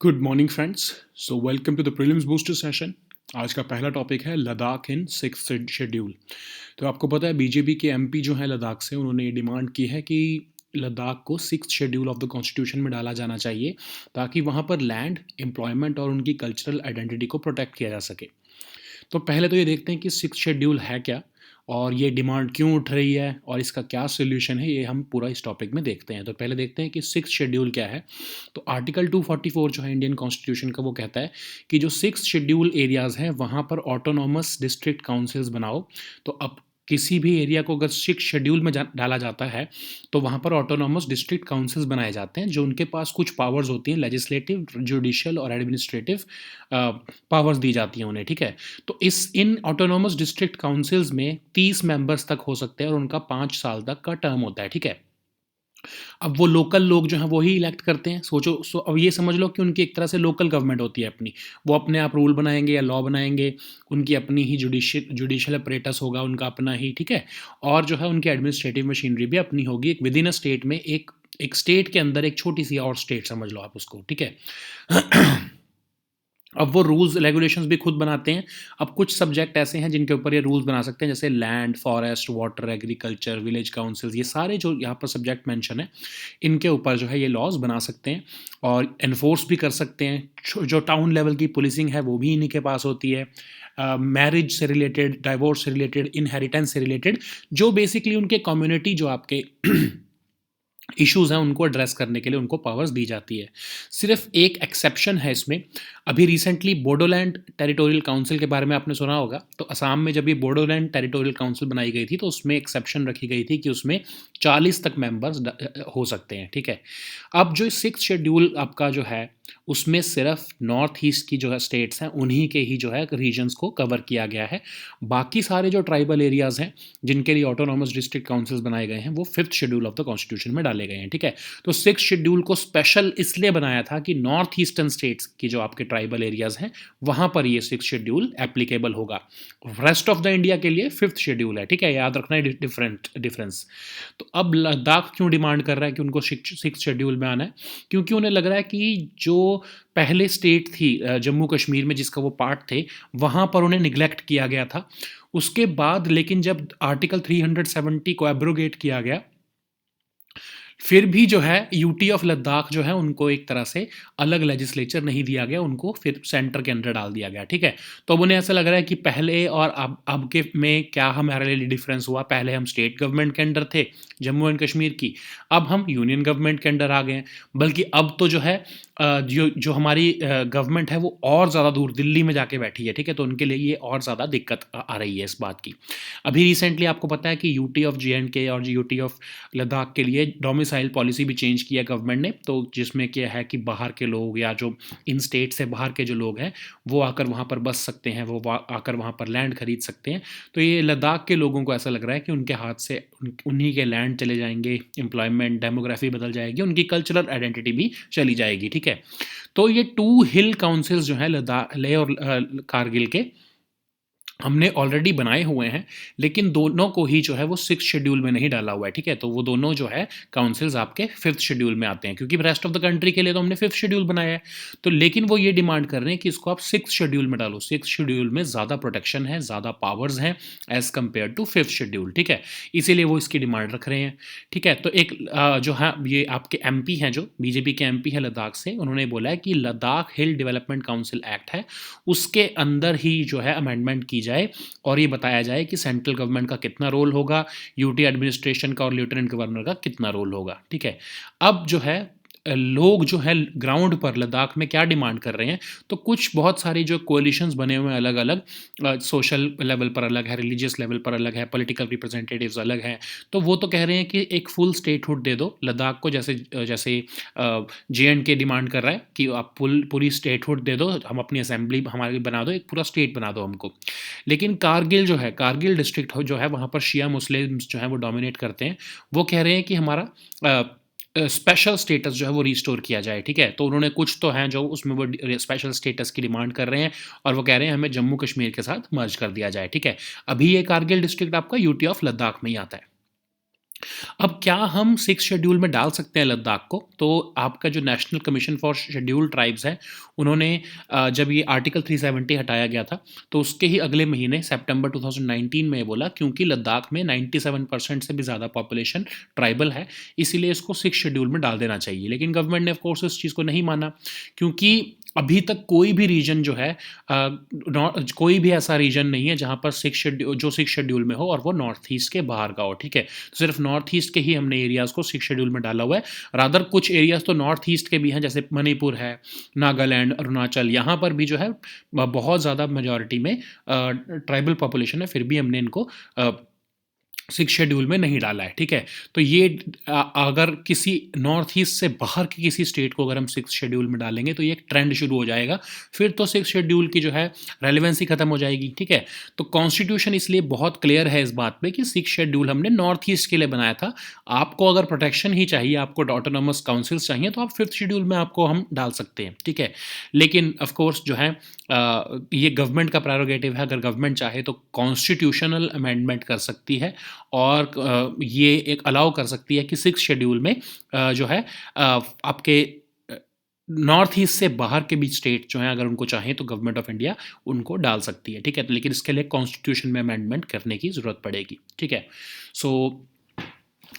Good morning friends. So welcome to the prelims booster session. आज का पहला topic है लद्दाख इन सिक्स शेड्यूल। तो आपको पता है बीजेपी के एमपी जो है लद्दाख से, उन्होंने ये डिमांड की है कि लद्दाख को six schedule of the constitution में डाला जाना चाहिए ताकि वहाँ पर लैंड, एम्प्लॉयमेंट और उनकी कल्चरल आइडेंटिटी को प्रोटेक्ट किया जा सके। तो पहले तो ये देखते हैं कि सिक्स शेड्यूल है क्या और ये डिमांड क्यों उठ रही है और इसका क्या सोल्यूशन है, ये हम पूरा इस टॉपिक में देखते हैं। तो पहले देखते हैं कि सिक्स शेड्यूल क्या है। तो आर्टिकल 244 जो है इंडियन कॉन्स्टिट्यूशन का, वो कहता है कि जो सिक्स शेड्यूल एरियाज़ हैं वहाँ पर ऑटोनॉमस डिस्ट्रिक्ट काउंसिल्स बनाओ। तो अब किसी भी एरिया को अगर सिक्स शेड्यूल में डाला जाता है तो वहाँ पर ऑटोनॉमस डिस्ट्रिक्ट काउंसिल्स बनाए जाते हैं, जो उनके पास कुछ पावर्स होती हैं, लेजिस्लेटिव, जुडिशियल और एडमिनिस्ट्रेटिव पावर्स दी जाती हैं उन्हें। ठीक है, तो इन ऑटोनॉमस डिस्ट्रिक्ट काउंसिल्स में 30 मेंबर्स तक हो सकते हैं और उनका 5 साल तक का टर्म होता है। ठीक है, अब वो लोकल लोग जो हैं वही इलेक्ट करते हैं। अब ये समझ लो कि उनकी एक तरह से लोकल गवर्नमेंट होती है अपनी। वो अपने आप रूल बनाएंगे या लॉ बनाएंगे, उनकी अपनी ही जुडिशियल अपरेटस होगा उनका अपना ही। ठीक है, और जो है उनकी एडमिनिस्ट्रेटिव मशीनरी भी अपनी होगी। एक विद इन अ स्टेट में, एक स्टेट के अंदर एक छोटी सी और स्टेट समझ लो आप उसको। ठीक है, अब वो रूल्स रेगुलेशंस भी खुद बनाते हैं। अब कुछ सब्जेक्ट ऐसे हैं जिनके ऊपर ये रूल्स बना सकते हैं, जैसे land, forest, water, agriculture, village councils, ये सारे जो यहाँ पर सब्जेक्ट मेंशन है, इनके ऊपर जो है ये लॉज बना सकते हैं और एनफोर्स भी कर सकते हैं। जो टाउन लेवल की पुलिसिंग है वो भी इन्हीं के पास होती है। मैरिज से रिलेटेड, डाइवोर्स से रिलेटेड, इनहेरिटेंस से रिलेटेड, जो बेसिकली उनके कम्युनिटी जो आपके इश्यूज़ हैं उनको एड्रेस करने के लिए उनको पावर्स दी जाती है। सिर्फ एक एक्सेप्शन है इसमें। अभी रिसेंटली बोडोलैंड टेरिटोरियल काउंसिल के बारे में आपने सुना होगा। तो असम में जब ये बोडोलैंड टेरिटोरियल काउंसिल बनाई गई थी तो उसमें एक्सेप्शन रखी गई थी कि उसमें 40 तक मेंबर्स हो सकते हैं। ठीक है, अब जो सिक्स शेड्यूल आपका जो है उसमें सिर्फ नॉर्थ ईस्ट की जो है स्टेट्स हैं उन्हीं के ही जो है रीजन्स को कवर किया गया है। बाकी सारे जो ट्राइबल एरियाज़ हैं जिनके लिए ऑटोनॉमस डिस्ट्रिक्ट काउंसिल्स बनाए गए हैं वो fifth schedule of the constitution में डाले गए हैं। ठीक है, तो सिक्स शेड्यूल को स्पेशल इसलिए बनाया था कि नॉर्थ ईस्टर्न स्टेट्स की जो आपके ट्राइबल एरियाज़ हैं वहाँ पर ये सिक्स शेड्यूल एप्लीकेबल होगा। रेस्ट ऑफ द इंडिया के लिए फिफ्थ शेड्यूल है। ठीक है, याद रखना है डिफरेंस। तो अब लद्दाख क्यों डिमांड कर रहा है कि उनको सिक्स शेड्यूल में आना है? क्योंकि उन्हें लग रहा है कि जो पहले स्टेट थी जम्मू कश्मीर में जिसका वो पार्ट थे, वहाँ पर उन्हें निगलेक्ट किया गया था। उसके बाद लेकिन जब आर्टिकल 370 को एब्रोगेट किया गया, फिर भी जो है यूटी ऑफ लद्दाख जो है उनको एक तरह से अलग लेजिस्लेचर नहीं दिया गया, उनको फिर सेंटर के अंडर डाल दिया गया। ठीक है, तो अब उन्हें ऐसा लग रहा है कि पहले और अब के में क्या हमारे लिए डिफरेंस हुआ। पहले हम स्टेट गवर्नमेंट के अंडर थे जम्मू एंड कश्मीर की, अब हम यूनियन गवर्नमेंट के अंडर आ गए हैं। बल्कि अब तो जो है जो हमारी गवर्नमेंट है वो और ज़्यादा दूर दिल्ली में जाके बैठी है। ठीक है, तो उनके लिए ये और ज़्यादा दिक्कत आ रही है इस बात की। अभी रिसेंटली आपको पता है कि यूटी ऑफ JNK और यूटी ऑफ लद्दाख के लिए डोमिसाइल पॉलिसी भी चेंज किया गवर्नमेंट ने, तो जिसमें क्या है कि बाहर के लोग या जो इन स्टेट से बाहर के जो लोग हैं वो आकर वहाँ पर बस सकते हैं, वो आकर वहाँ पर लैंड खरीद सकते हैं। तो ये लद्दाख के लोगों को ऐसा लग रहा है कि उनके हाथ से उन्हीं के लैंड चले जाएंगे, एम्प्लॉयमेंट, डेमोग्राफी बदल जाएगी, उनकी कल्चरल आइडेंटिटी भी चली जाएगी। ठीक है, तो ये 2 हिल काउंसिल्स जो हैं लद्दाख, लेह और कारगिल के, हमने ऑलरेडी बनाए हुए हैं, लेकिन दोनों को ही जो है वो सिक्स शेड्यूल में नहीं डाला हुआ है। ठीक है, तो वो दोनों जो है काउंसिल्स आपके फिफ्थ शेड्यूल में आते हैं, क्योंकि रेस्ट ऑफ द कंट्री के लिए तो हमने फिफ्थ शेड्यूल बनाया है। तो लेकिन वो ये डिमांड कर रहे हैं कि इसको आप सिक्स शेड्यूल में डालो। सिक्स शेड्यूल में ज़्यादा प्रोटेक्शन है, ज़्यादा पावर्स हैं as compare to fifth schedule. ठीक है, इसीलिए वो इसकी डिमांड रख रहे हैं। ठीक है, तो एक जो है ये आपके MP हैं, जो बीजेपी के MP है लद्दाख से, उन्होंने बोला है कि लद्दाख हिल डेवलपमेंट काउंसिल एक्ट है उसके अंदर ही जो है अमेंडमेंट की जाए और ये बताया जाए कि सेंट्रल गवर्नमेंट का कितना रोल होगा, यूटी एडमिनिस्ट्रेशन का और लेफ्टिनेंट गवर्नर का कितना रोल होगा। ठीक है, अब जो है लोग जो है ग्राउंड पर लद्दाख में क्या डिमांड कर रहे हैं, तो कुछ बहुत सारी जो कोलिशंस बने हुए हैं अलग अलग, सोशल लेवल पर अलग है, रिलीजियस लेवल पर अलग है, पॉलिटिकल रिप्रेजेंटेटिव्स अलग हैं। तो वो तो कह रहे हैं कि एक फुल स्टेटहुड दे दो लद्दाख को, जैसे जैसे JNK डिमांड कर रहा है कि आप पूरी स्टेटहुड दे दो, हम अपनी असेंबली हमारी बना दो, एक पूरा स्टेट बना दो हमको। लेकिन कारगिल जो है, कारगिल डिस्ट्रिक्ट जो है वहाँ पर शिया मुस्लिम्स जो है वो डोमिनेट करते हैं। वो कह रहे हैं कि हमारा स्पेशल स्टेटस जो है वो रिस्टोर किया जाए। ठीक है, तो उन्होंने कुछ तो हैं जो उसमें वो स्पेशल स्टेटस की डिमांड कर रहे हैं और वो कह रहे हैं हमें जम्मू कश्मीर के साथ मर्ज कर दिया जाए। ठीक है, अभी ये कारगिल डिस्ट्रिक्ट आपका यूटी ऑफ लद्दाख में ही आता है। अब क्या हम 6 शेड्यूल में डाल सकते हैं लद्दाख को? तो आपका जो national commission for scheduled tribes है, उन्होंने जब ये आर्टिकल 370 हटाया गया था, तो उसके ही अगले महीने सितंबर 2019 में ये बोला, क्योंकि लद्दाख में 97% से भी ज़्यादा पॉपुलेशन ट्राइबल है, इसीलिए इसको 6 शेड्यूल में डाल देना चाहिए। लेकिन गवर्नमेंट ने ऑफ कोर्स इस चीज़ को नहीं माना, क्योंकि अभी तक कोई भी रीजन जो है कोई भी ऐसा रीजन नहीं है जहाँ पर 6 शेड्यूल में हो और वो नॉर्थ ईस्ट के बाहर का हो, ठीक है? तो सिर्फ नॉर्थ ईस्ट के ही हमने एरियाज़ को 6 शेड्यूल में डाला हुआ है। रादर कुछ एरियाज़ तो नॉर्थ ईस्ट के भी हैं, जैसे मणिपुर है, नागालैंड, अरुणाचल, यहाँ पर भी जो है बहुत ज़्यादा मेजॉरिटी में ट्राइबल पॉपुलेशन है, फिर भी हमने इनको 6 शेड्यूल में नहीं डाला है, ठीक है? तो ये अगर किसी नॉर्थ ईस्ट से बाहर की किसी स्टेट को अगर हम 6 शेड्यूल में डालेंगे, तो ये एक ट्रेंड शुरू हो जाएगा, फिर तो 6 शेड्यूल की जो है रेलेवेंसी खत्म हो जाएगी, ठीक है? तो कॉन्स्टिट्यूशन इसलिए बहुत क्लियर है इस बात पे कि 6 शेड्यूल हमने नॉर्थ ईस्ट के लिए बनाया था। आपको अगर प्रोटेक्शन ही चाहिए, आपको ऑटोनॉमस काउंसिल्स चाहिए, तो आप 5th शेड्यूल में आपको हम डाल सकते हैं, ठीक है? लेकिन ऑफ कोर्स जो है ये गवर्नमेंट का प्रेरोगेटिव है, अगर गवर्नमेंट चाहे तो कॉन्स्टिट्यूशनल अमेंडमेंट कर सकती है और ये एक अलाउ कर सकती है कि 6 शेड्यूल में जो है आपके नॉर्थ ईस्ट से बाहर के भी स्टेट जो हैं, अगर उनको चाहें तो गवर्नमेंट ऑफ इंडिया उनको डाल सकती है, ठीक है? लेकिन इसके लिए कॉन्स्टिट्यूशन में अमेंडमेंट करने की ज़रूरत पड़ेगी, ठीक है? सो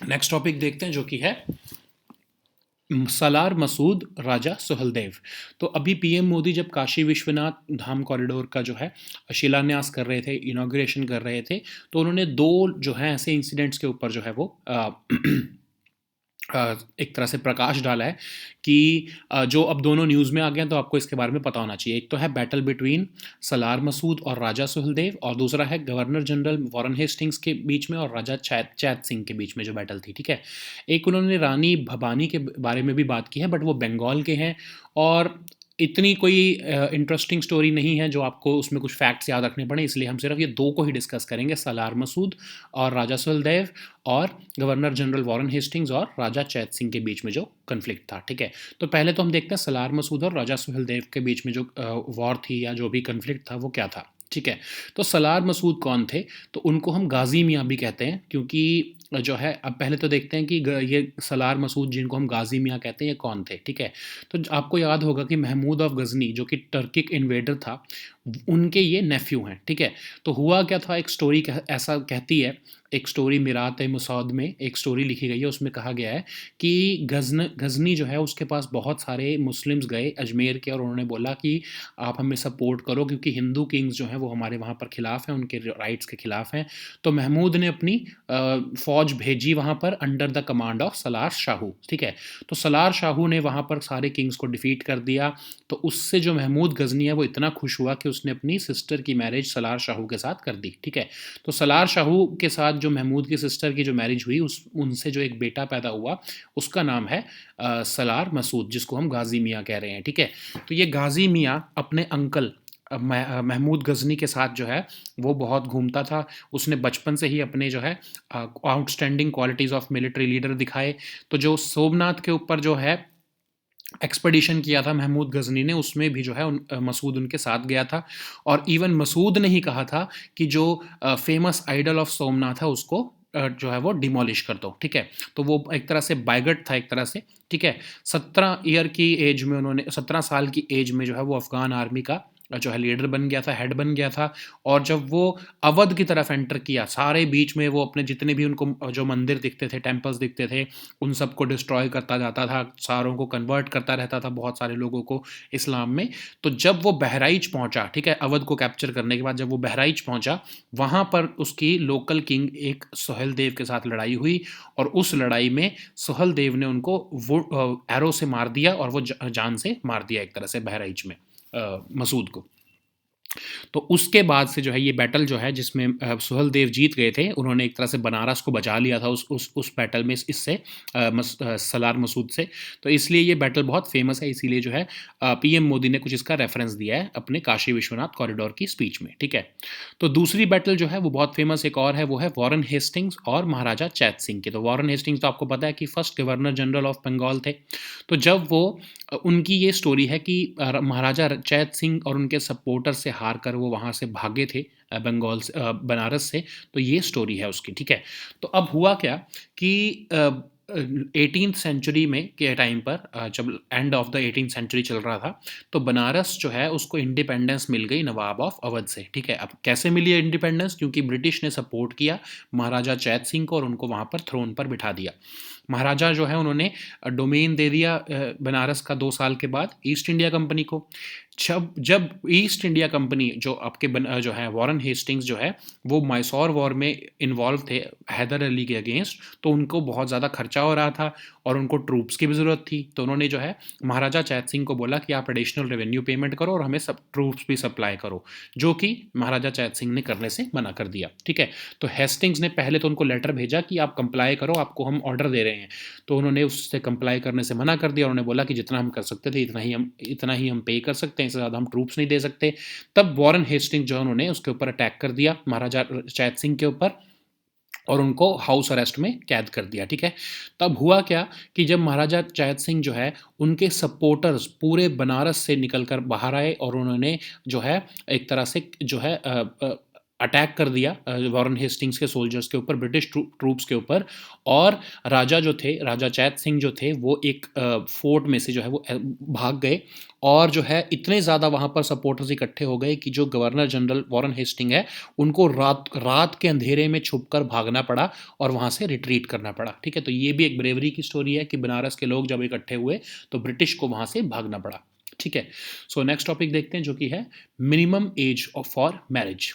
नेक्स्ट टॉपिक देखते हैं, जो कि है सलार मसूद राजा सुहेलदेव। तो अभी पीएम मोदी जब काशी विश्वनाथ धाम कॉरिडोर का जो है शिलान्यास कर रहे थे, इनॉग्रेशन कर रहे थे, तो उन्होंने 2 जो है ऐसे इंसिडेंट्स के ऊपर जो है वो एक तरह से प्रकाश डाला है कि जो अब दोनों न्यूज़ में आ गए हैं, तो आपको इसके बारे में पता होना चाहिए। एक तो है बैटल बिटवीन सलार मसूद और राजा सुहेलदेव, और दूसरा है गवर्नर जनरल वॉरेन हेस्टिंग्स के बीच में और राजा चैत सिंह के बीच में जो बैटल थी, ठीक है? एक उन्होंने रानी भवानी के बारे में भी बात की है, बट वो बंगाल के हैं और इतनी कोई इंटरेस्टिंग स्टोरी नहीं है जो आपको उसमें कुछ फैक्ट्स याद रखने पड़े, इसलिए हम सिर्फ ये 2 को ही डिस्कस करेंगे, सलार मसूद और राजा सुहेलदेव, और गवर्नर जनरल वॉरेन हेस्टिंग्स और राजा चैत सिंह के बीच में जो कन्फ्लिक्ट था, ठीक है? तो पहले तो हम देखते हैं सलार मसूद और राजा सुहेलदेव के बीच में जो वॉर थी या जो भी कन्फ्लिक्ट था वो क्या था, ठीक है? तो सलार मसूद कौन थे? तो उनको हम गाज़ी मियाँ भी कहते हैं, क्योंकि जो है अब पहले तो देखते हैं कि ये सलार मसूद जिनको हम गाज़ी मियाँ कहते हैं, ये कौन थे, ठीक है? तो आपको याद होगा कि महमूद ऑफ गज़नी जो कि टर्किक इन्वेडर था, उनके ये नेफ्यू हैं, ठीक है? तो हुआ क्या था, एक स्टोरी ऐसा कहती है, एक स्टोरी मिरात मुसौद में एक स्टोरी लिखी गई है, उसमें कहा गया है कि गज़नी जो है उसके पास बहुत सारे मुस्लिम्स गए अजमेर के, और उन्होंने बोला कि आप हमें सपोर्ट करो, क्योंकि हिंदू किंग्स जो हैं वो हमारे वहाँ पर खिलाफ हैं, उनके राइट्स के खिलाफ हैं। तो महमूद ने अपनी फ़ौज भेजी वहाँ पर under the command of Salaar Shahu, ठीक है? तो सलार शाहू ने वहाँ पर सारे किंग्स को डिफीट कर दिया। तो उससे जो महमूद गज़नी है वो इतना खुश हुआ कि उसने अपनी सिस्टर की मैरिज सलार शाहू के साथ कर दी, ठीक है? तो सलार शाहू के साथ जो महमूद की सिस्टर की जो मैरिज हुई, उनसे जो एक बेटा पैदा हुआ, उसका नाम है सलार मसूद, जिसको हम गाज़ी मियाँ कह रहे हैं, ठीक है? तो ये गाज़ी मियाँ अपने अंकल महमूद गज़नी के साथ जो है वो बहुत घूमता था। उसने बचपन से ही अपने जो है outstanding qualities of military leader दिखाए। तो जो सोमनाथ के ऊपर जो है एक्सपेडिशन किया था महमूद गज़नी ने, उसमें भी जो है मसूद उनके साथ गया था, और इवन मसूद ने ही कहा था कि जो फेमस आइडल ऑफ सोमनाथ है उसको जो है वो डिमोलिश कर दो, ठीक है? तो वो एक तरह से बायगट था एक तरह से, ठीक है? 17 साल की एज में जो है वो अफ़गान आर्मी का जो है लीडर बन गया था, हेड बन गया था, और जब वो अवध की तरफ एंटर किया, सारे बीच में वो अपने जितने भी उनको जो मंदिर दिखते थे, टेम्पल्स दिखते थे, उन सबको डिस्ट्रॉय करता जाता था, सारों को कन्वर्ट करता रहता था, बहुत सारे लोगों को इस्लाम में। तो जब वो बहराइच पहुंचा, ठीक है, अवध को कैप्चर करने के बाद जब वो बहराइच पहुंचा, वहां पर उसकी लोकल किंग एक सुहेलदेव के साथ लड़ाई हुई, और उस लड़ाई में सुहेलदेव ने उनको वो एरो से मार दिया, और वो जान से मार दिया एक तरह से बहराइच में मसूद को। तो उसके बाद से जो है ये बैटल जो है जिसमें सुहेलदेव जीत गए थे, उन्होंने एक तरह से बनारस को बचा लिया था उस बैटल में, इससे सलार मसूद से। तो इसलिए ये बैटल बहुत फेमस है, इसीलिए जो है पीएम मोदी ने कुछ इसका रेफरेंस दिया है अपने काशी विश्वनाथ कॉरिडोर की स्पीच में, ठीक है? तो दूसरी बैटल जो है वो बहुत फेमस एक और है, वो है वॉरेन हेस्टिंग्स और महाराजा चैत सिंह की। तो वॉरेन हेस्टिंग्स तो आपको पता है कि first governor general of Bengal थे। तो जब वो उनकी ये स्टोरी है कि महाराजा चैत सिंह और उनके सपोर्टर से हार कर वो वहाँ से भागे थे बंगाल से बनारस से, तो ये स्टोरी है उसकी, ठीक है। तो अब हुआ क्या कि 18th सेंचुरी में के टाइम पर जब end of the 18th century चल रहा था, तो बनारस जो है उसको इंडिपेंडेंस मिल गई नवाब ऑफ अवध से, ठीक है। अब कैसे मिली है इंडिपेंडेंस? क्योंकि ब्रिटिश ने सपोर्ट किया महाराजा चैत सिंह को और उनको वहाँ पर थ्रोन पर बिठा दिया। महाराजा जो है उन्होंने डोमेन दे दिया बनारस का 2 साल के बाद ईस्ट इंडिया कंपनी को। जब जब ईस्ट इंडिया कंपनी जो आपके जो है वॉरेन हेस्टिंग्स जो है वो मैसूर वॉर में इन्वॉल्व थे हैदर अली के अगेंस्ट, तो उनको बहुत ज़्यादा खर्चा हो रहा था और उनको ट्रूप्स की भी ज़रूरत थी। तो उन्होंने जो है महाराजा चैत सिंह को बोला कि आप एडिशनल रेवेन्यू पेमेंट करो और हमें सब ट्रूप्स भी सप्लाई करो, जो कि महाराजा चैत सिंह ने करने से मना कर दिया, ठीक है। तो हेस्टिंग्स ने पहले तो उनको लेटर भेजा कि आप कंप्लाई करो, आपको हम ऑर्डर दे रहे हैं। तो उन्होंने उससे कंप्लाई करने से मना कर दिया। उन्होंने बोला कि जितना हम कर सकते थे इतना ही हम पे कर सकते हैं, इससे ज़्यादा हम ट्रूप्स नहीं दे सकते। तब वॉरेन हेस्टिंग जो है उन्होंने उसके ऊपर अटैक कर दिया महाराजा चैत सिंह के ऊपर और उनको हाउस अरेस्ट में कैद कर दिया, ठीक है। तब हुआ क्या कि जब महाराजा चैत सिंह जो है उनके सपोर्टर्स पूरे बनारस से निकल कर बाहर आए और उन्होंने जो है एक तरह से जो है अटैक कर दिया वॉरेन हेस्टिंग्स के सोल्जर्स के ऊपर, ब्रिटिश ट्रूप्स के ऊपर। और राजा जो थे, राजा चैत सिंह जो थे, वो एक फोर्ट में से जो है वो भाग गए और जो है इतने ज़्यादा वहाँ पर सपोर्टर्स इकट्ठे हो गए कि जो गवर्नर जनरल वॉरेन हेस्टिंग है उनको रात रात के अंधेरे में छुपकर भागना पड़ा और वहाँ से रिट्रीट करना पड़ा, ठीक है। तो ये भी एक ब्रेवरी की स्टोरी है कि बनारस के लोग जब इकट्ठे हुए तो ब्रिटिश को वहाँ से भागना पड़ा, ठीक है। सो नेक्स्ट टॉपिक देखते हैं जो कि है मिनिमम एज फॉर मैरिज।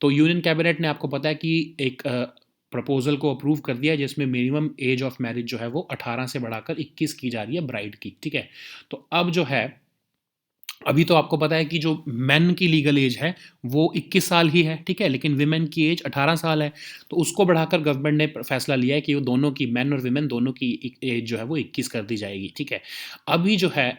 तो यूनियन कैबिनेट ने आपको पता है कि एक प्रपोजल को अप्रूव कर दिया जिसमें मिनिमम एज ऑफ मैरिज जो है वो 18 से बढ़ाकर 21 की जा रही है ब्राइड की, ठीक है। तो अब जो है अभी तो आपको पता है कि जो मेन की लीगल एज है वो 21 साल ही है, ठीक है, लेकिन विमेन की एज 18 साल है। तो उसको बढ़ाकर गवर्नमेंट ने फैसला लिया है कि वो दोनों की, मेन और विमेन दोनों की एज जो है वो 21 कर दी जाएगी, ठीक है। अभी जो है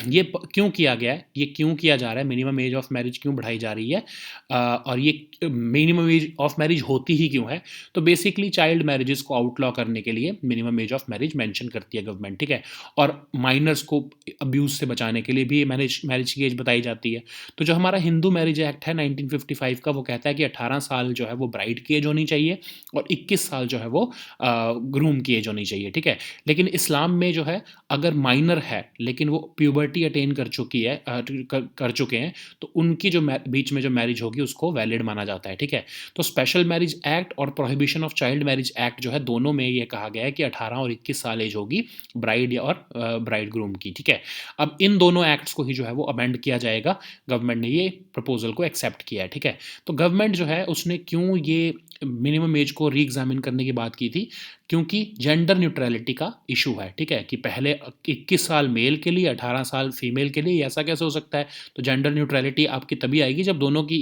ये क्यों किया गया है, ये क्यों किया जा रहा है, मिनिमम एज ऑफ मैरिज क्यों बढ़ाई जा रही है और ये मिनिमम एज ऑफ मैरिज होती ही क्यों है? तो बेसिकली चाइल्ड मैरिजेस को आउटलॉ करने के लिए minimum age of marriage mention करती है गवर्नमेंट, ठीक है। और माइनर्स को अब्यूज़ से बचाने के लिए भी मैरिज मैरिज की एज बताई जाती है। तो जो हमारा हिंदू मैरिज एक्ट है 1955 का, वो कहता है कि 18 साल जो है वो ब्राइड की एज होनी चाहिए और 21 साल जो है वो ग्रूम की एज होनी चाहिए, ठीक है। लेकिन इस्लाम में जो है अगर माइनर है लेकिन वो प्यूबर्टी अटेन कर चुकी है कर चुके हैं, तो उनकी जो बीच में जो मैरिज होगी उसको वैलिड माना जाता है, ठीक है। तो स्पेशल मैरिज एक्ट और prohibition of child marriage act जो है दोनों में ये कहा गया है कि 18 और 21 साल एज होगी ब्राइड और ब्राइड ग्रूम की, ठीक है। अब इन दोनों एक्ट्स को ही जो है वो अमेंड किया जाएगा। गवर्नमेंट ने ये प्रपोजल को एक्सेप्ट किया है, ठीक है। तो गवर्नमेंट जो है उसने क्यों ये मिनिमम एज को री एग्जामिन करने की बात की थी? क्योंकि जेंडर न्यूट्रलिटी का इशू है, ठीक है, कि पहले 21 साल मेल के लिए 18 साल फीमेल के लिए, ऐसा कैसे हो सकता है? तो जेंडर न्यूट्रलिटी आपकी तभी आएगी जब दोनों की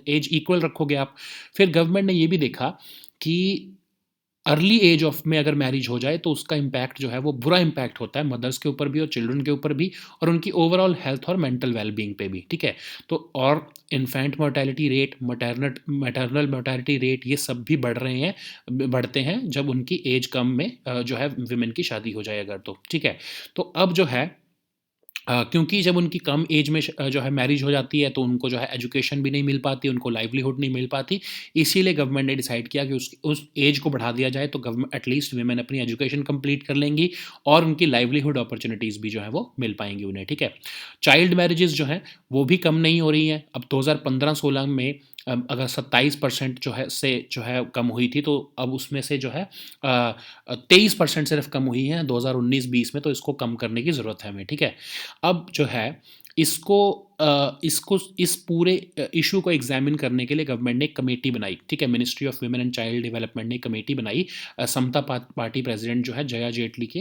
एज इक्वल रखोगे आप। फिर गवर्नमेंट ने ये भी देखा कि अर्ली एज ऑफ में अगर मैरिज हो जाए तो उसका इम्पैक्ट जो है वो बुरा इम्पैक्ट होता है मदर्स के ऊपर भी और चिल्ड्रन के ऊपर भी और उनकी ओवरऑल हेल्थ और मेंटल वेलबींग पे भी, ठीक है। तो और infant mortality rate, maternal mortality rate, ये सब भी बढ़ते हैं जब उनकी एज कम में जो है विमेन की शादी हो जाए अगर, तो ठीक है। तो अब जो है क्योंकि जब उनकी कम एज में जो है मैरिज हो जाती है तो उनको जो है एजुकेशन भी नहीं मिल पाती, उनको लाइवलीहुड नहीं मिल पाती। इसीलिए गवर्नमेंट ने डिसाइड किया कि उस एज को बढ़ा दिया जाए तो गवर्नमेंट एटलीस्ट विमेन अपनी एजुकेशन कंप्लीट कर लेंगी और उनकी लाइवलीहुड अपॉर्चुनिटीज़ भी जो है वो मिल पाएंगी उन्हें, ठीक है। चाइल्ड मैरिजेस जो हैं वो भी कम नहीं हो रही हैं। अब 2015-16 में अगर 27% जो है कम हुई थी, तो अब उसमें से जो है 23% सिर्फ कम हुई हैं 2019-20 में। तो इसको कम करने की ज़रूरत है हमें, ठीक है। अब जो है इसको इस पूरे इशू को एग्जामिन करने के लिए गवर्नमेंट ने एक कमेटी बनाई, ठीक है। Ministry of women and child development ने कमेटी बनाई समता पार्टी प्रेसिडेंट जो है जया जेटली के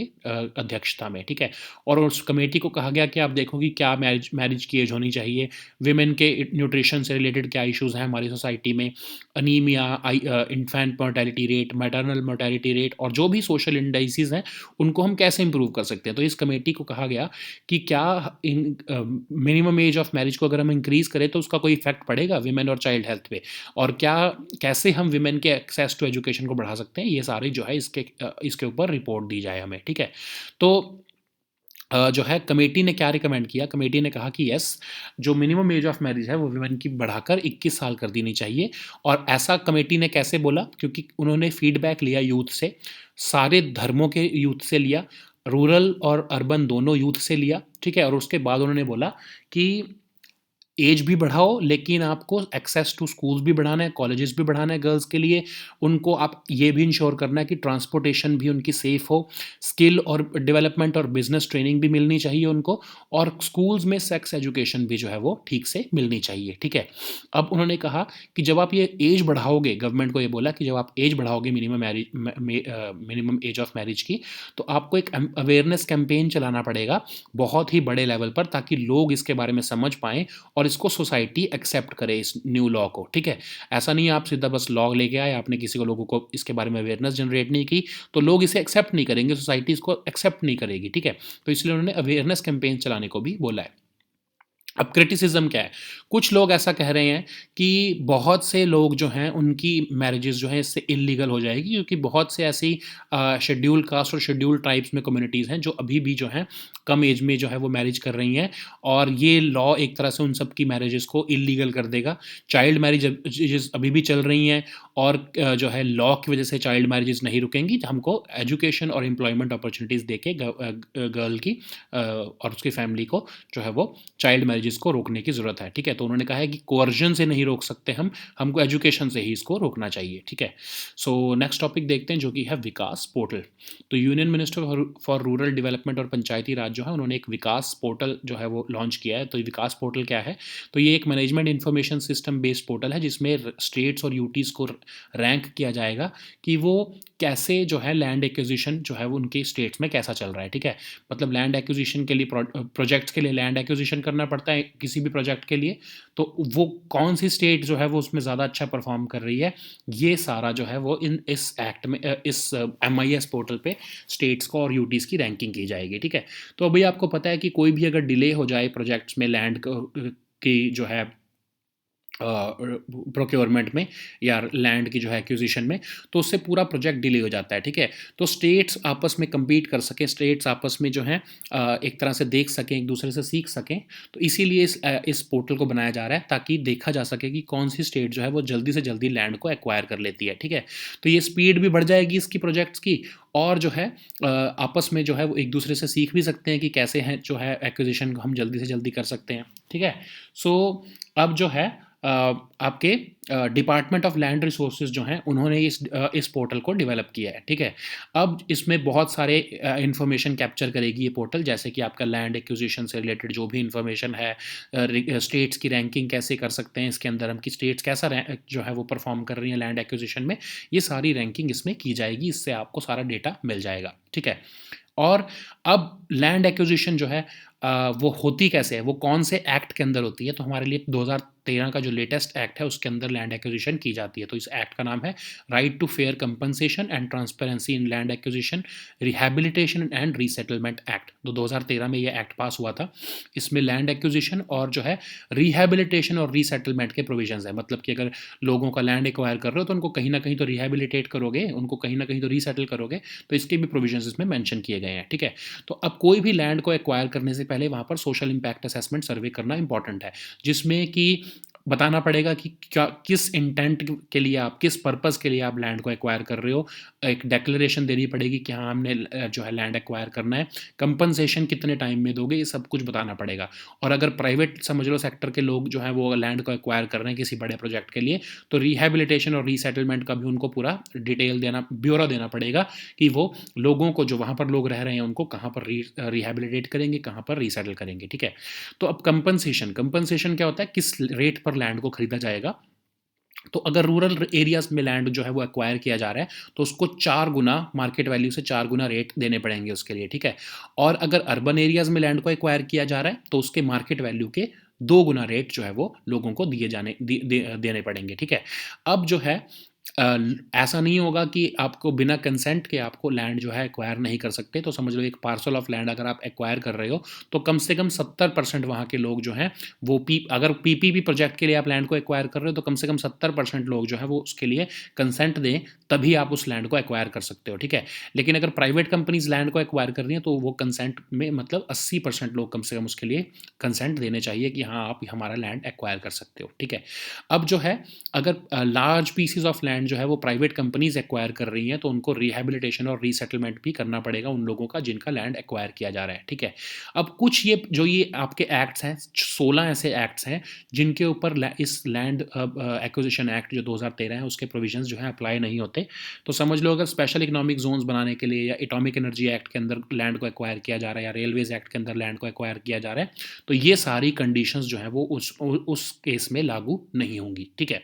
अध्यक्षता में, ठीक है। और उस कमेटी को कहा गया कि आप देखो कि क्या मैरिज की एज होनी चाहिए, विमेन के न्यूट्रिशन से रिलेटेड क्या इशूज़ हैं हमारी सोसाइटी में, anaemia, infant mortality rate, maternal mortality rate और जो भी सोशल इंडाइसिस हैं उनको हम कैसे इंप्रूव कर सकते हैं। तो इस कमेटी को कहा गया कि क्या मिनिमम एज ऑफ मैरिज को अगर हम इंक्रीज़ करें तो उसका कोई इफेक्ट पड़ेगा विमेन और चाइल्ड हेल्थ पे, और कैसे हम विमेन के एक्सेस टू एजुकेशन को बढ़ा सकते हैं। ये सारी जो है इसके ऊपर रिपोर्ट दी जाए हमें, ठीक है। तो जो है कमेटी ने क्या रिकमेंड किया, कमेटी ने कहा कि यस, जो मिनिमम एज ऑफ मैरिज है वो वुमेन की बढ़ाकर 21 साल कर देनी चाहिए। और ऐसा कमेटी ने कैसे बोला, क्योंकि उन्होंने फीडबैक लिया यूथ से, सारे धर्मों के यूथ से लिया, रूरल और अर्बन दोनों यूथ से लिया, ठीक है। और उसके बाद उन्होंने बोला कि एज भी बढ़ाओ, लेकिन आपको एक्सेस टू स्कूल्स भी बढ़ाना है, कॉलेजेस भी बढ़ाना है गर्ल्स के लिए। उनको आप ये भी इंश्योर करना है कि ट्रांसपोर्टेशन भी उनकी सेफ़ हो, स्किल और डेवलपमेंट और बिजनेस ट्रेनिंग भी मिलनी चाहिए उनको, और स्कूल्स में सेक्स एजुकेशन भी जो है वो ठीक से मिलनी चाहिए, ठीक है। अब उन्होंने कहा कि जब आप ये एज बढ़ाओगे, गवर्नमेंट को ये बोला कि जब आप एज बढ़ाओगे मिनिमम एज ऑफ मैरिज की, तो आपको एक अवेयरनेस कैंपेन चलाना पड़ेगा बहुत ही बड़े लेवल पर, ताकि लोग इसके बारे में समझ पाएँ और इसको सोसाइटी एक्सेप्ट करे, इस न्यू लॉ को, ठीक है। ऐसा नहीं है आप सीधा बस लॉ लेके आए, आपने किसी को लोगों को इसके बारे में अवेयरनेस जनरेट नहीं की, तो लोग इसे एक्सेप्ट नहीं करेंगे, सोसाइटी इसको एक्सेप्ट नहीं करेगी, ठीक है। तो इसलिए उन्होंने अवेयरनेस कैंपेन चलाने को भी बोला है। अब क्रिटिसिज्म क्या है? कुछ लोग ऐसा कह रहे हैं कि बहुत से लोग जो हैं उनकी मैरिजेज़ जो हैं इससे इल्लीगल हो जाएगी, क्योंकि बहुत से ऐसी शेड्यूल्ड कास्ट और शेड्यूल्ड ट्राइब्स में कम्युनिटीज़ हैं जो अभी भी जो हैं कम एज में जो है वो मैरिज कर रही हैं, और ये लॉ एक तरह से उन सब की मैरिजेज़ को इल्लीगल कर देगा। चाइल्ड मैरिजेज़ अभी भी चल रही हैं, और जो है लॉ की वजह से चाइल्ड मैरिजेज़ नहीं रुकेंगी। हमको एजुकेशन और एम्प्लॉयमेंट अपॉर्च्युनिटीज़ देके गर्ल की और उसकी फैमिली को जो है वो चाइल्ड मैरिजेस को रोकने की ज़रूरत है, ठीक है। तो उन्होंने कहा है कि कोअर्जन से नहीं रोक सकते हमको एजुकेशन से ही इसको रोकना चाहिए, ठीक है। सो नेक्स्ट टॉपिक देखते हैं, जो कि है विकास पोर्टल। तो union minister for rural development और पंचायती राज जो है, उन्होंने एक विकास पोर्टल जो है वो लॉन्च किया है। तो विकास पोर्टल क्या है? तो ये एक management information system based portal है, जिसमें स्टेट्स और यूटीज़ को रैंक किया जाएगा कि वो कैसे जो है लैंड एक्विजिशन जो है वो उनके स्टेट्स में कैसा चल रहा है, ठीक है। मतलब लैंड एक्विजिशन के लिए प्रोजेक्ट्स के लिए लैंड एक्विजिशन करना पड़ता है किसी भी प्रोजेक्ट के लिए, तो वो कौन सी स्टेट जो है वो उसमें ज़्यादा अच्छा परफॉर्म कर रही है, ये सारा जो है वो इस एक्ट में इस MIS पोर्टल पे स्टेट्स को और यूटीज़ की रैंकिंग की जाएगी, ठीक है। तो अभी आपको पता है कि कोई भी अगर डिले हो जाए प्रोजेक्ट्स में लैंड की जो है प्रोक्योरमेंट में या लैंड की जो है एक्विजिशन में, तो उससे पूरा प्रोजेक्ट डिले हो जाता है, ठीक है। तो स्टेट्स आपस में कम्पीट कर सकें, स्टेट्स आपस में जो है एक तरह से देख सकें, एक दूसरे से सीख सकें, तो इसीलिए इस पोर्टल को बनाया जा रहा है, ताकि देखा जा सके कि कौन सी स्टेट जो है वो जल्दी से जल्दी लैंड को एक्वायर कर लेती है, ठीक है। तो ये स्पीड भी बढ़ जाएगी इसकी प्रोजेक्ट्स की, और जो है आपस में जो है वो एक दूसरे से सीख भी सकते हैं कि कैसे हैं जो है एक्विजिशन को हम जल्दी से जल्दी कर सकते हैं, ठीक है। सो अब जो है आपके डिपार्टमेंट ऑफ लैंड रिसोर्सेज जो हैं उन्होंने इस पोर्टल को डेवलप किया है, ठीक है। अब इसमें बहुत सारे इन्फॉर्मेशन कैप्चर करेगी ये पोर्टल, जैसे कि आपका लैंड एक्विजिशन से रिलेटेड जो भी इन्फॉर्मेशन है, स्टेट्स की रैंकिंग कैसे कर सकते हैं इसके अंदर हम, कि स्टेट्स कैसा जो है वो परफॉर्म कर रही हैं लैंड एक्विजिशन में, ये सारी रैंकिंग इसमें की जाएगी, इससे आपको सारा डेटा मिल जाएगा, ठीक है। और अब लैंड एक्विजिशन जो है वो होती कैसे है, वो कौन से एक्ट के अंदर होती है? तो हमारे लिए 2013 का जो लेटेस्ट एक्ट है उसके अंदर लैंड एक्विजिशन की जाती है। तो इस एक्ट का नाम है right to fair compensation and transparency in land acquisition, rehabilitation and resettlement act. तो 2013 में ये एक्ट पास हुआ था। इसमें लैंड एक्विजिशन और जो है रिहैबिलिटेशन और रीसेटलमेंट के प्रोविजंस है। मतलब कि अगर लोगों का लैंड एक्वायर कर रहे हो तो उनको कहीं ना कहीं तो रिहैबिलिटेट करोगे, उनको कहीं ना कहीं तो रीसेटल करोगे, तो इसके भी प्रोविजंस इसमें मेंशन किए गए हैं, ठीक है। तो अब कोई भी लैंड को एक्वायर करने से पहले वहाँ पर सोशल इम्पैक्ट असेसमेंट सर्वे करना इंपॉर्टेंट है, जिसमें कि बताना पड़ेगा कि क्या किस इंटेंट के लिए आप, किस पर्पस के लिए आप लैंड को एक्वायर कर रहे हो। एक डेक्लेरेशन देनी पड़ेगी कि हाँ हमने जो है लैंड एक्वायर करना है, कंपनसेशन कितने टाइम में दोगे, ये सब कुछ बताना पड़ेगा। और अगर प्राइवेट समझ लो सेक्टर के लोग जो हैं वो लैंड को एक्वायर कर रहे हैं किसी बड़े प्रोजेक्ट के लिए, तो रिहैबिलिटेशन और रीसेटलमेंट का भी उनको पूरा डिटेल देना, ब्यौरा देना पड़ेगा कि वो लोगों को, जो वहाँ पर लोग रह रहे हैं उनको कहाँ पर रिहैबिलिटेट करेंगे, कहाँ पर रीसेटल करेंगे, ठीक है। तो अब कंपनसेशन, कंपनसेशन क्या होता है, किस रेट पर लैंड को खरीदा जाएगा। तो अगर रूरल एरियाज में लैंड जो है वो एक्वायर किया जा रहा है तो उसको 4 गुना मार्केट वैल्यू से 4 गुना रेट देने पड़ेंगे उसके लिए, ठीक है। और अगर अर्बन एरियाज में लैंड को एक्वायर किया जा रहा है तो उसके मार्केट वैल्यू के 2 गुना रेट जो है वो लोगों को देने पड़ेंगे, ठीक है। अब जो है ऐसा नहीं होगा कि आपको बिना कंसेंट के आपको लैंड जो है एक्वायर नहीं कर सकते। तो समझ लो एक पार्सल ऑफ लैंड अगर आप एक्वायर कर रहे हो तो कम से कम 70% वहाँ के लोग जो हैं वो अगर पीपीपी प्रोजेक्ट के लिए आप लैंड को एक्वायर कर रहे हो तो कम से कम 70% लोग जो है वो उसके लिए कंसेंट दें, तभी आप उस लैंड को एक्वायर कर सकते हो, ठीक है। लेकिन अगर प्राइवेट कंपनीज लैंड को एक्वायर कर रही हैं तो वो कंसेंट में मतलब 80% लोग कम से कम उसके लिए कंसेंट देने चाहिए कि हाँ आप हमारा लैंड एक्वायर कर सकते हो, ठीक है। अब जो है अगर लार्ज पीसेस ऑफ लैंड जो है वो प्राइवेट कंपनीज एक्वायर कर रही हैं तो उनको रिहेबिलिटेशन और रीसेटलमेंट भी करना पड़ेगा उन लोगों का जिनका लैंड एक्वायर किया जा रहा है, ठीक है। अब कुछ ये आपके एक्ट्स हैं, 16 ऐसे एक्ट्स हैं जिनके ऊपर इस लैंड एक्विजिशन एक्ट जो 2013 है उसके प्रोविजंस जो है अप्लाई नहीं होते। तो समझ लो अगर स्पेशल इकोनॉमिक जोन्स बनाने के लिए या एटॉमिक एनर्जी एक्ट के अंदर लैंड को एक्वायर किया जा रहा है या रेलवेज एक्ट के अंदर लैंड को एक्वायर किया जा रहा है तो ये सारी कंडीशंस जो है वो उस केस में लागू नहीं होंगी, ठीक है।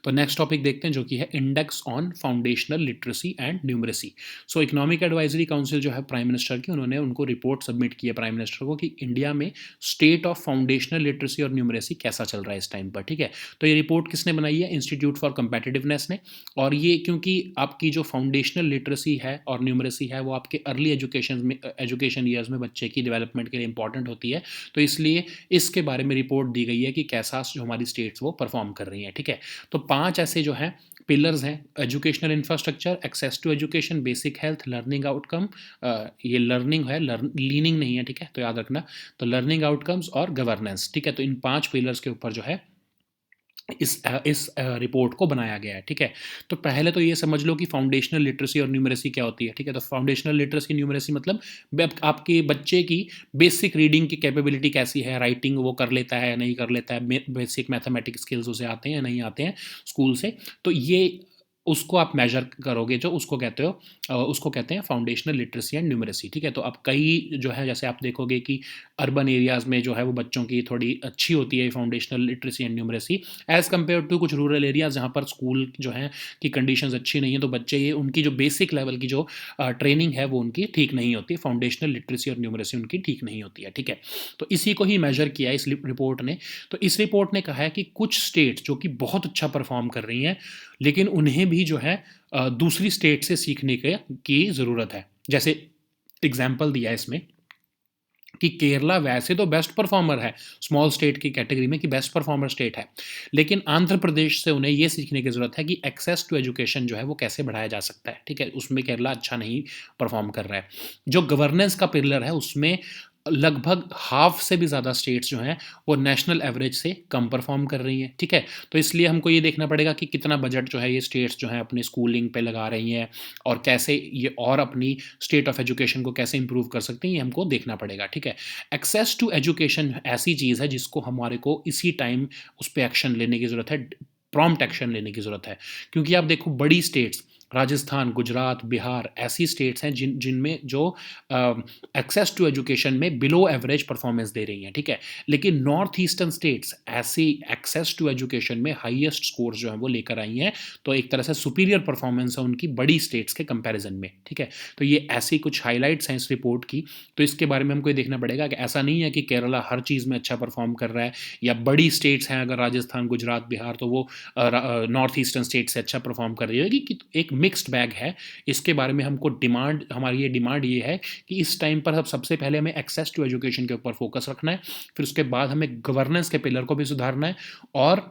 तो नेक्स्ट टॉपिक देखते हैं जो कि है index on foundational literacy and numeracy. So economic advisory council जो है प्राइम मिनिस्टर की, उन्होंने उनको रिपोर्ट सबमिट की है प्राइम मिनिस्टर को कि इंडिया में स्टेट ऑफ फाउंडेशनल लिटरेसी और न्यूमरेसी कैसा चल रहा है इस टाइम पर, ठीक है। तो ये रिपोर्ट किसने बनाई है? इंस्टीट्यूट फॉर कंपेटिटिवनेस ने। और ये क्योंकि आपकी जो फाउंडेशनल लिटरेसी है और न्यूमरेसी है वो आपके अर्ली एजुकेशन ईयर्स में बच्चे की डेवलपमेंट के लिए इंपॉर्टेंट होती है, तो इसलिए इसके बारे में रिपोर्ट दी गई है कि कैसा जो हमारी स्टेट्स वो परफॉर्म कर रही हैं, ठीक है। तो 5 ऐसे जो हैं पिलर्स हैं: educational infrastructure, access to education, basic health, learning outcome, ये लर्निंग है, लीनिंग नहीं है, ठीक है, तो याद रखना। तो लर्निंग आउटकम्स और गवर्नेंस, ठीक है। तो इन 5 पिलर्स के ऊपर जो है इस रिपोर्ट को बनाया गया है, ठीक है। तो पहले तो ये समझ लो कि फाउंडेशनल लिटरेसी और न्यूमरेसी क्या होती है, ठीक है। तो फाउंडेशनल लिटरेसी न्यूमरेसी मतलब आपके बच्चे की बेसिक रीडिंग की कैपेबिलिटी कैसी है, राइटिंग वो कर लेता है या नहीं कर लेता है, बेसिक मैथमेटिक्स स्किल्स उसे आते हैं या नहीं आते हैं स्कूल से। तो ये उसको आप मेजर करोगे, जो उसको कहते हो उसको कहते हैं फाउंडेशनल लिटरेसी एंड न्यूमरेसी, ठीक है। तो अब कई जो है जैसे आप देखोगे कि अर्बन एरियाज़ में जो है वो बच्चों की थोड़ी अच्छी होती है foundational literacy and numeracy as compare to कुछ रूरल एरियाज़ जहाँ पर स्कूल जो है की कंडीशंस अच्छी नहीं है, तो बच्चे ये उनकी जो बेसिक लेवल की जो ट्रेनिंग है वो उनकी ठीक नहीं होती, फाउंडेशनल लिटरेसी और न्यूमरेसी उनकी ठीक नहीं होती है, ठीक है। तो इसी को ही मेजर किया है इस रिपोर्ट ने। तो इस रिपोर्ट ने कहा है कि कुछ स्टेट्स जो कि बहुत अच्छा परफॉर्म कर रही हैं लेकिन उन्हें भी जो है दूसरी स्टेट से सीखने की ज़रूरत है। जैसे एग्जाम्पल दिया है इसमें कि केरला वैसे तो बेस्ट परफॉर्मर है स्मॉल स्टेट की कैटेगरी में, कि बेस्ट परफॉर्मर स्टेट है, लेकिन आंध्र प्रदेश से उन्हें ये सीखने की ज़रूरत है कि एक्सेस टू एजुकेशन जो है वो कैसे बढ़ाया जा सकता है, ठीक है। उसमें केरला अच्छा नहीं परफॉर्म कर रहा है। जो गवर्नेंस का पिलर है उसमें लगभग हाफ से भी ज़्यादा स्टेट्स जो हैं वो नेशनल एवरेज से कम परफॉर्म कर रही हैं, ठीक है। तो इसलिए हमको ये देखना पड़ेगा कि कितना बजट जो है ये स्टेट्स जो हैं अपनी स्कूलिंग पे लगा रही हैं और कैसे ये और अपनी स्टेट ऑफ एजुकेशन को कैसे इंप्रूव कर सकते हैं, ये हमको देखना पड़ेगा, ठीक है। एक्सेस टू एजुकेशन ऐसी चीज़ है जिसको हमारे को इसी टाइम उस पर एक्शन लेने की ज़रूरत है, प्रॉम्प्ट एक्शन लेने की ज़रूरत है। क्योंकि आप देखो बड़ी स्टेट्स राजस्थान, गुजरात, बिहार ऐसी स्टेट्स हैं जिनमें जो एक्सेस टू एजुकेशन में बिलो एवरेज परफॉर्मेंस दे रही हैं, ठीक है। लेकिन नॉर्थ ईस्टर्न स्टेट्स ऐसी एक्सेस टू एजुकेशन में हाईएस्ट स्कोर जो है वो लेकर आई हैं, तो एक तरह से सुपीरियर परफॉर्मेंस है उनकी बड़ी स्टेट्स के कंपैरिजन में, ठीक है। तो ये ऐसी कुछ हाईलाइट्स हैं इस रिपोर्ट की। तो इसके बारे में हमको ये देखना पड़ेगा कि ऐसा नहीं है कि केरला हर चीज़ में अच्छा परफॉर्म कर रहा है, या बड़ी स्टेट्स हैं अगर राजस्थान, गुजरात, बिहार, तो वो नॉर्थ ईस्टर्न स्टेट से अच्छा परफॉर्म कर रही होगी, कि एक मिक्स्ड बैग है। इसके बारे में हमको हमारी ये डिमांड ये है कि इस टाइम पर अब सबसे पहले हमें एक्सेस टू एजुकेशन के ऊपर फोकस रखना है, फिर उसके बाद हमें गवर्नेंस के पिलर को भी सुधारना है और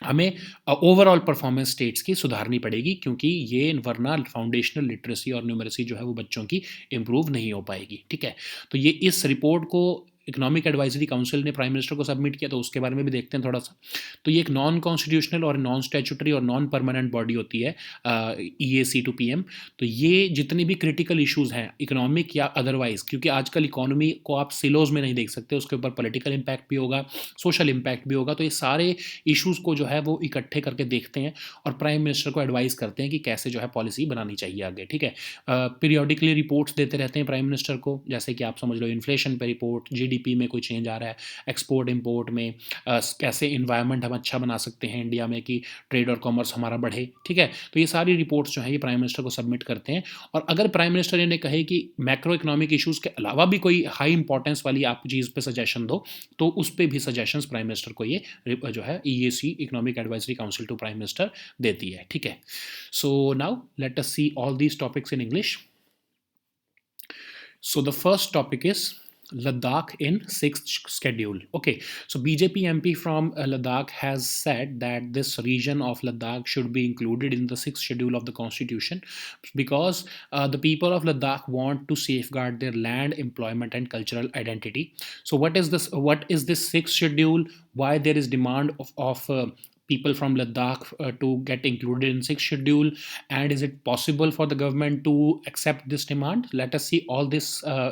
हमें ओवरऑल परफॉर्मेंस स्टेट्स की सुधारनी पड़ेगी, क्योंकि ये वरना फाउंडेशनल लिटरेसी और न्यूमरेसी जो है वो बच्चों की इंप्रूव नहीं हो पाएगी, ठीक है। तो ये इस रिपोर्ट को इकोनॉमिक एडवाइजरी काउंसिल ने प्राइम मिनिस्टर को सबमिट किया, तो उसके बारे में भी देखते हैं थोड़ा सा। तो ये एक नॉन कॉन्स्टिट्यूशनल और नॉन स्टैट्यूटरी और नॉन परमानेंट बॉडी होती है EAC टू PM। तो ये जितने भी क्रिटिकल इश्यूज़ हैं इकोनॉमिक या अदरवाइज, क्योंकि आजकल इकोनॉमी को आप सिलोज में नहीं देख सकते, उसके ऊपर पॉलिटिकल इम्पैक्ट भी होगा, सोशल इम्पैक्ट भी होगा, तो ये सारे इश्यूज़ को जो है वो इकट्ठे करके देखते हैं और प्राइम मिनिस्टर को एडवाइस करते हैं कि कैसे जो है पॉलिसी बनानी चाहिए आगे, ठीक है। पीरियोडिकली रिपोर्ट्स देते रहते हैं प्राइम मिनिस्टर को, जैसे कि आप समझ लो इन्फ्लेशन पे रिपोर्ट, GDP जीडीपी में कोई चेंज आ रहा है, एक्सपोर्ट इंपोर्ट में, कैसे इन्वायरमेंट हम अच्छा बना सकते हैं इंडिया में कि ट्रेड और कॉमर्स हमारा बढ़े, ठीक है। तो ये सारी रिपोर्ट्स जो हैं ये प्राइम मिनिस्टर को सबमिट करते हैं। और अगर प्राइम मिनिस्टर ने कहे कि मैक्रो इकोनॉमिक इशूज़ के अलावा भी कोई हाई इंपॉर्टेंस वाली आप चीज़ पे सजेशन दो, तो उस पे भी सजेशंस प्राइम मिनिस्टर को ये जो है EAC, economic advisory council to prime minister, देती है, ठीक है। So now let us see all these topics in English. So the first topic is Ladakh in sixth schedule. Okay, so BJP MP from Ladakh has said that this region of Ladakh should be included in the sixth schedule of the constitution because the people of Ladakh want to safeguard their land, employment, and cultural identity. So what is this? What is this sixth schedule? Why there is demand of people from Ladakh to get included in sixth schedule, and is it possible for the government to accept this demand? Let us see all these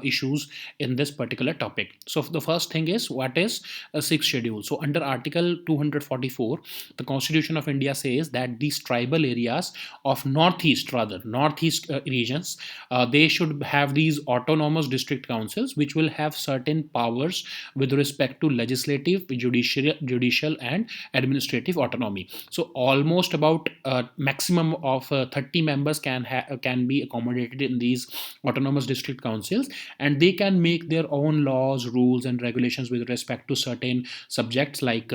issues in this particular topic. So the first thing is, what is a sixth schedule? So under Article 244, the Constitution of India says that these tribal areas of northeast regions, they should have these autonomous district councils which will have certain powers with respect to legislative, judicial and administrative autonomy. So almost about maximum of 30 members can be accommodated in these autonomous district councils, and they can make their own laws, rules and regulations with respect to certain subjects like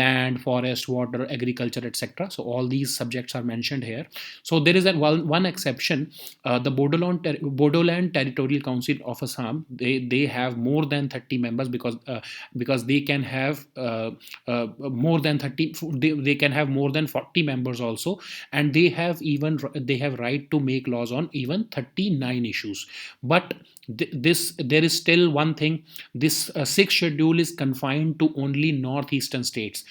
land, forest, water, agriculture, etc. So all these subjects are mentioned here. So there is one exception, the Bodoland Territorial Council of Assam. They have more than 30 members because they can have more than 30, they can have more than 40 members also, and they have right to make laws on even 39 issues. But there is still one thing. This sixth schedule is confined to only northeastern states.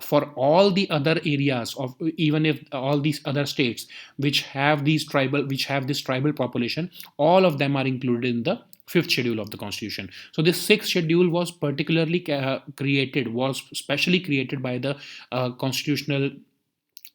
For all the other areas of, even if all these other states which have this tribal population, all of them are included in the fifth schedule of the constitution. So this sixth schedule was specially created by the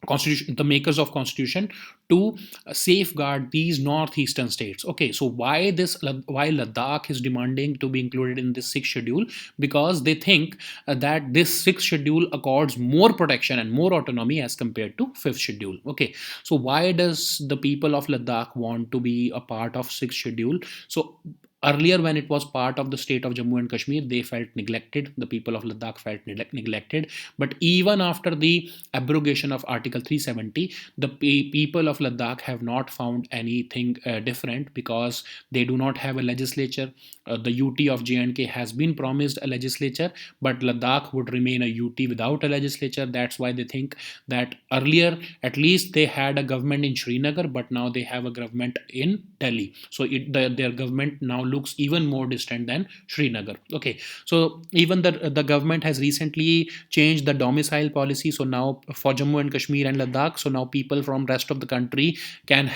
the makers of constitution to safeguard these northeastern states. Okay, so why Ladakh is demanding to be included in this sixth schedule? Because they think that this sixth schedule accords more protection and more autonomy as compared to fifth schedule. Okay, so why does the people of Ladakh want to be a part of sixth schedule? So earlier, when it was part of the state of Jammu and Kashmir, they felt neglected. The people of Ladakh felt neglected. But even after the abrogation of Article 370, the people of Ladakh have not found anything different because they do not have a legislature. The UT of J&K has been promised a legislature, but Ladakh would remain a UT without a legislature. That's why they think that earlier, at least they had a government in Srinagar, but now they have a government in Delhi. So their government now looks even more distant than Srinagar. Okay, so even the government has recently changed the domicile policy. So now for Jammu and Kashmir and Ladakh, so now people from rest of the country can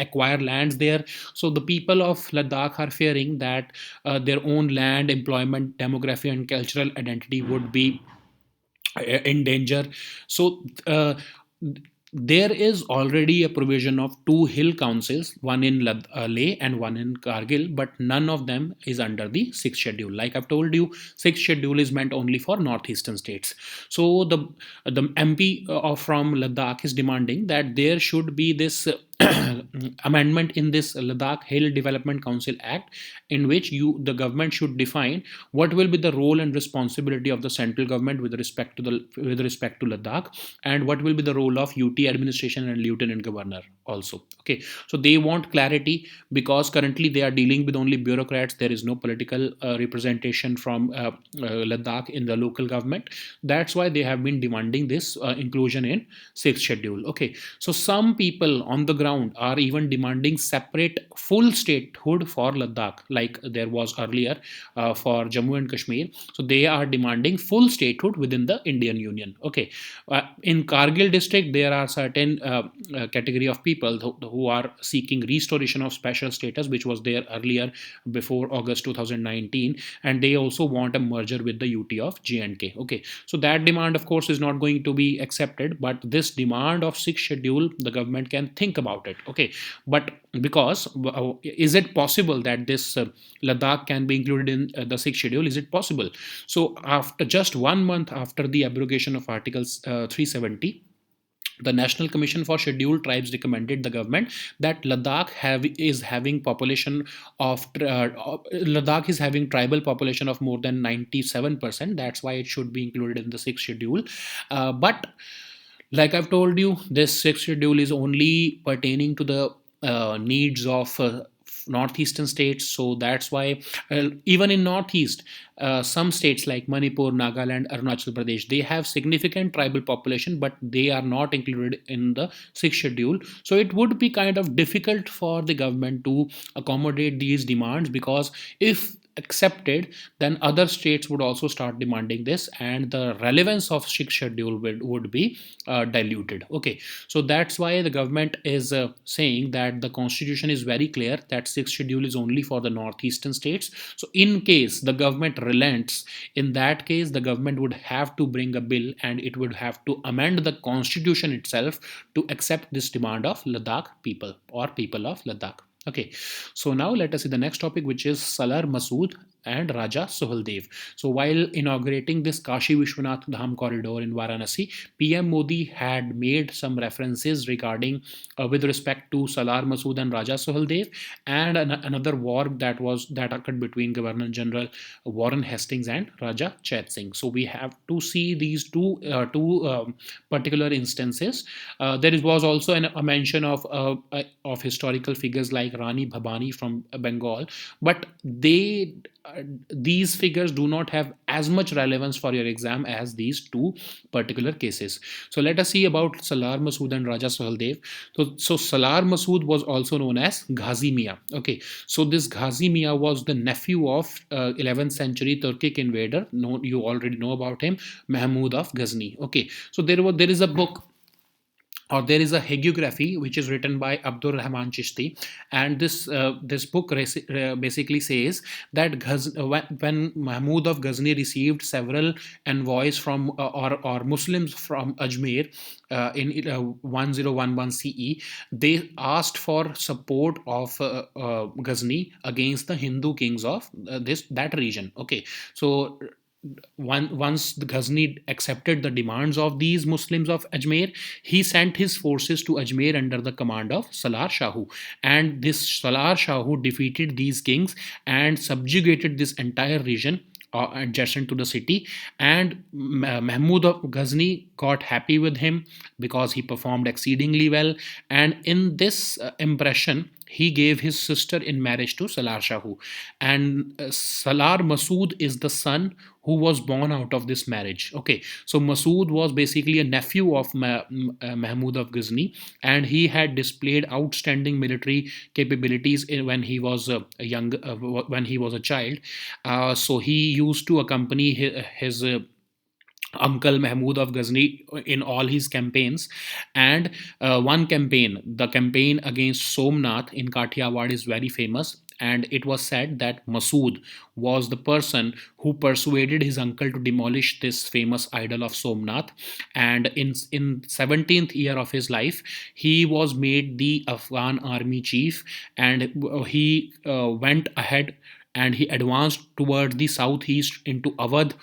acquire lands there. So the people of Ladakh are fearing that their own land, employment, demography and cultural identity would be in danger. So there is already a provision of two hill councils, one in Leh and one in Kargil, but none of them is under the sixth schedule. Like I've told you, sixth schedule is meant only for northeastern states. So the MP from Ladakh is demanding that there should be this amendment in this Ladakh Hill Development Council Act, in which the government should define what will be the role and responsibility of the central government with respect to Ladakh, and what will be the role of UT administration and lieutenant governor also. Okay, so they want clarity because currently they are dealing with only bureaucrats. There is no political representation from Ladakh in the local government. That's why they have been demanding this inclusion in sixth schedule. Okay, so some people on the ground are even demanding separate full statehood for Ladakh, like there was earlier for Jammu and Kashmir. So they are demanding full statehood within the Indian Union. Okay, in Kargil district, there are certain category of people who are seeking restoration of special status, which was there earlier before August 2019, and they also want a merger with the UT of J&K. Okay, so that demand, of course, is not going to be accepted, but this demand of sixth schedule, the government can think about about it. Okay, but because is it possible that this Ladakh can be included in the sixth schedule? Is it possible? So after just 1 month after the abrogation of Articles 370, the National Commission for Scheduled Tribes recommended the government that Ladakh is having tribal population of more than 97%. That's why it should be included in the sixth schedule. But like I've told you, this sixth schedule is only pertaining to the needs of northeastern states. So that's why even in northeast, some states like Manipur, Nagaland, Arunachal Pradesh, they have significant tribal population, but they are not included in the sixth schedule. So it would be kind of difficult for the government to accommodate these demands, because if accepted, then other states would also start demanding this, and the relevance of sixth schedule would be diluted. Okay, so that's why the government is saying that the constitution is very clear that sixth schedule is only for the northeastern states. So in case the government relents, in that case the government would have to bring a bill, and it would have to amend the constitution itself to accept this demand of Ladakh people, or people of Ladakh. Okay, so now let us see the next topic, which is Salar Masood and Raja Suheldev. So while inaugurating this Kashi Vishwanath Dham corridor in Varanasi, PM Modi had made some references regarding with respect to Salar Masood and Raja Suheldev, and another war that occurred between Governor General Warren Hastings and Raja Chet Singh. So we have to see these two particular instances. There was also a mention of historical figures like Rani Bhabani from Bengal, but these figures do not have as much relevance for your exam as these two particular cases. So let us see about Salar Masood and Raja Suheldev. So Salar Masood was also known as Ghazi Mia. Okay, so this Ghazi Mia was the nephew of 11th century Turkic invader. No, you already know about him, Mahmud of Ghazni. Okay, so there is a book, or there is a hagiography which is written by Abdur Rahman Chishti, and this book basically says that when Mahmud of Ghazni received several envoys from or Muslims from Ajmer in 1011 CE, they asked for support of Ghazni against the Hindu kings of that region. Okay, so once the Ghazni accepted the demands of these Muslims of Ajmer, he sent his forces to Ajmer under the command of Salar Shahu. And this Salar Shahu defeated these kings and subjugated this entire region adjacent to the city. And Mahmud of Ghazni got happy with him because he performed exceedingly well. And in this impression, he gave his sister in marriage to Salar Shahu. And Salar Masood is the son who was born out of this marriage. Okay, so Masood was basically a nephew of Mahmud of Ghazni, and he had displayed outstanding military capabilities when he was when he was a child. So he used to accompany his uncle Mahmud of Ghazni in all his campaigns. And one campaign, the campaign against Somnath in Kathiawad, is very famous. And it was said that Masood was the person who persuaded his uncle to demolish this famous idol of Somnath. And in 17th year of his life, he was made the Afghan army chief, and he went ahead and he advanced toward the southeast into Awadh.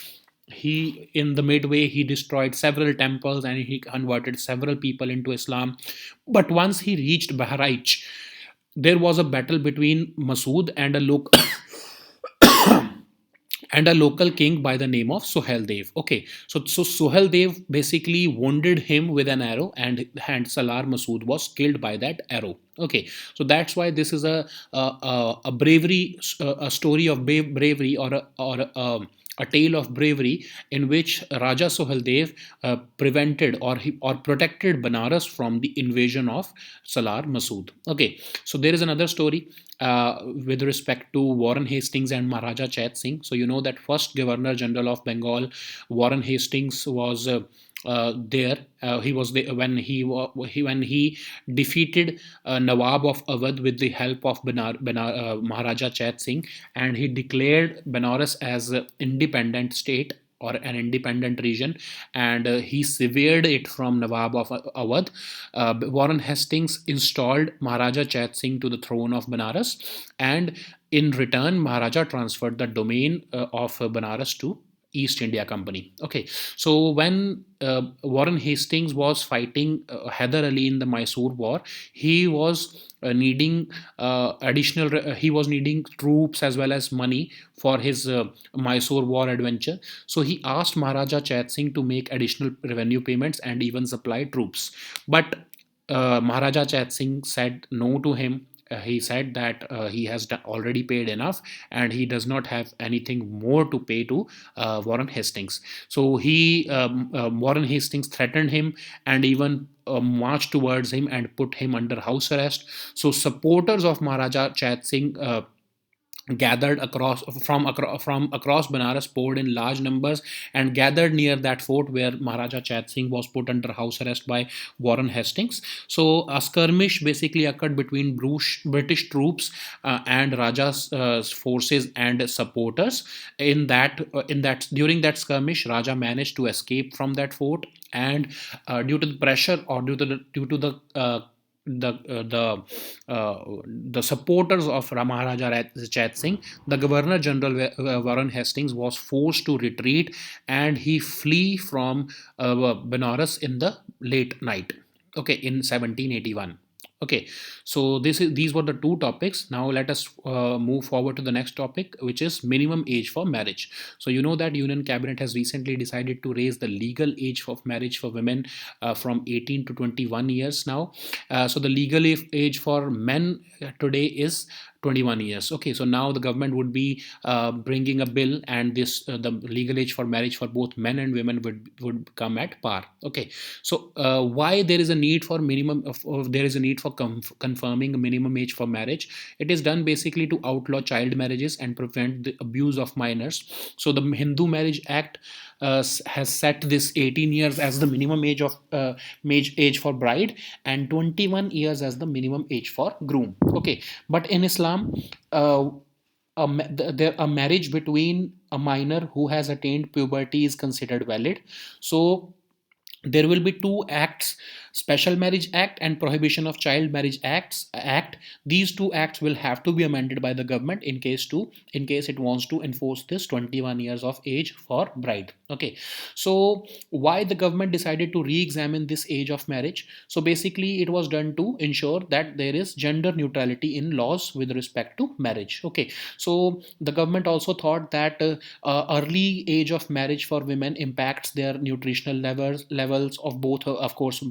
He, in the midway, he destroyed several temples and he converted several people into Islam. But once he reached Bahraich, there was a battle between Masood and a local and a local king by the name of Suheldev. Okay, so Suheldev basically wounded him with an arrow, and Salar Masood was killed by that arrow. Okay, so that's why this is a bravery, a story of bravery, or a tale of bravery in which Raja Suheldev prevented or protected Banaras from the invasion of Salar Masood. Okay, so there is another story with respect to Warren Hastings and Maharaja Chet Singh. So you know that first Governor General of Bengal, Warren Hastings, was there. He was there when he defeated Nawab of Awadh with the help of Maharaja Chet Singh, and he declared Benares as an independent state or an independent region, and he severed it from Nawab of Awadh. Warren Hastings installed Maharaja Chet Singh to the throne of Banaras, and in return, Maharaja transferred the domain of Banaras to East India Company. Okay, so when Warren Hastings was fighting Hyder Ali in the Mysore War, he was needing he was needing troops as well as money for his Mysore war adventure. So he asked Maharaja Chet Singh to make additional revenue payments and even supply troops. But Maharaja Chet Singh said no to him. He said that he has already paid enough and he does not have anything more to pay to Warren Hastings. So Warren Hastings threatened him and even marched towards him and put him under house arrest. So supporters of Maharaja Chet Singh gathered from across Banaras, poured in large numbers and gathered near that fort where Maharaja Chet Singh was put under house arrest by Warren Hastings. So a skirmish basically occurred between British troops and Raja's forces and supporters. In that during that skirmish, Raja managed to escape from that fort, and due to the pressure or due to the supporters of Maharaja Chet Singh, the Governor General Warren Hastings was forced to retreat, and he flee from Benares in the late night. Okay, in 1781. Okay, so these were the two topics. Now let us move forward to the next topic, which is minimum age for marriage. So you know that Union Cabinet has recently decided to raise the legal age of marriage for women from 18 to 21 years now. So the legal age for men today is 21 years. Okay, so now the government would be bringing a bill, and this the legal age for marriage for both men and women would come at par. Okay, so why there is a need for there is a need for confirming a minimum age for marriage? It is done basically to outlaw child marriages and prevent the abuse of minors. So the Hindu Marriage Act has set this 18 years as the minimum age for bride, and 21 years as the minimum age for groom. Okay, but in Islam, a marriage between a minor who has attained puberty is considered valid. So there will be two acts: Special Marriage Act and Prohibition of Child Marriage Act. These two acts will have to be amended by the government in case it wants to enforce this 21 years of age for bride. Okay, so why the government decided to re-examine this age of marriage? So basically it was done to ensure that there is gender neutrality in laws with respect to marriage. Okay, so the government also thought that early age of marriage for women impacts their nutritional levels of both of course